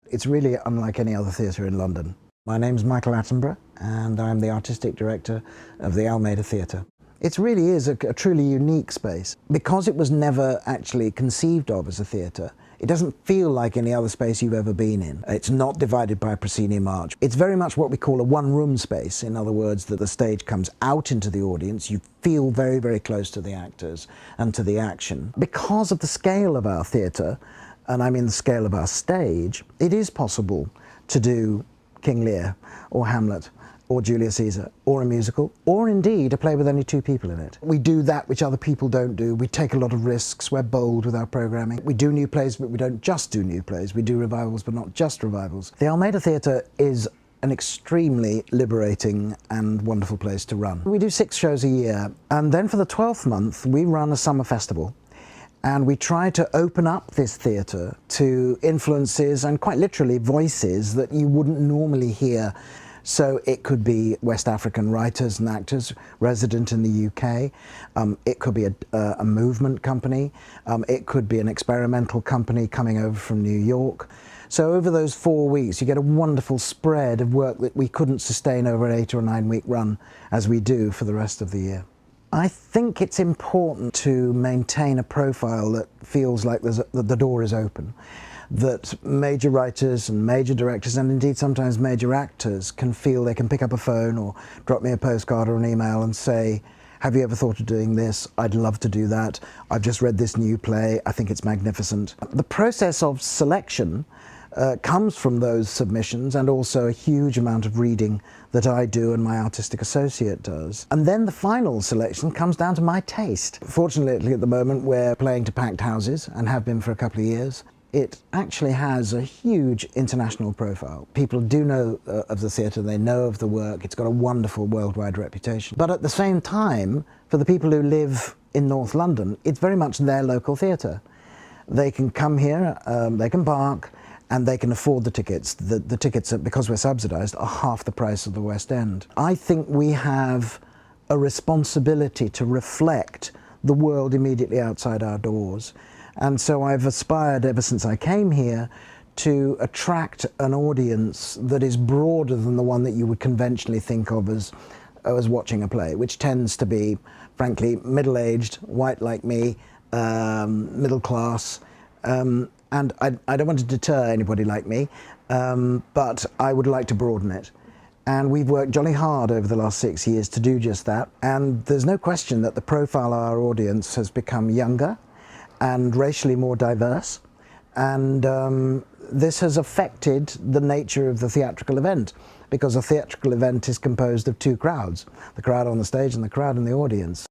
It's really unlike any other theatre in London. My name's Michael Attenborough and I'm the Artistic Director of the Almeida Theatre. It really is a truly unique space. Because it was never actually conceived of as a theatre, it doesn't feel like any other space you've ever been in. It's not divided by a proscenium arch. It's very much what we call a one-room space. In other words, that the stage comes out into the audience. You feel very, very close to the actors and to the action. Because of the scale of our theatre, and I mean the scale of our stage, it is possible to do King Lear or Hamlet or Julius Caesar, or a musical, or indeed a play with only 2 people in it. We do that which other people don't do. We take a lot of risks, we're bold with our programming. We do new plays, but we don't just do new plays. We do revivals, but not just revivals. The Almeida Theatre is an extremely liberating and wonderful place to run. We do 6 shows a year, and then for the 12th month, we run a summer festival. And we try to open up this theatre to influences and quite literally voices that you wouldn't normally hear. So it could be West African writers and actors resident in the UK. It could be a movement company. It could be an experimental company coming over from New York. So over those 4 weeks, you get a wonderful spread of work that we couldn't sustain over an 8 or 9 week run as we do for the rest of the year. I think it's important to maintain a profile that feels like the door is open, that major writers and major directors and indeed sometimes major actors can feel they can pick up a phone or drop me a postcard or an email and say, have you ever thought of doing this? I'd love to do that. I've just read this new play. I think it's magnificent. The process of selection comes from those submissions and also a huge amount of reading that I do and my artistic associate does. And then the final selection comes down to my taste. Fortunately at the moment we're playing to packed houses and have been for a couple of years. It actually has a huge international profile. People do know of the theatre, they know of the work, it's got a wonderful worldwide reputation. But at the same time, for the people who live in North London, it's very much their local theatre. They can come here, they can park, and they can afford the tickets. The tickets, because we're subsidised, are half the price of the West End. I think we have a responsibility to reflect the world immediately outside our doors. And so I've aspired ever since I came here to attract an audience that is broader than the one that you would conventionally think of as watching a play, which tends to be, frankly, middle-aged, white like me, middle class, and I don't want to deter anybody like me, but I would like to broaden it. And we've worked jolly hard over the last 6 years to do just that. And there's no question that the profile of our audience has become younger and racially more diverse. And this has affected the nature of the theatrical event, because a theatrical event is composed of 2 crowds, the crowd on the stage and the crowd in the audience.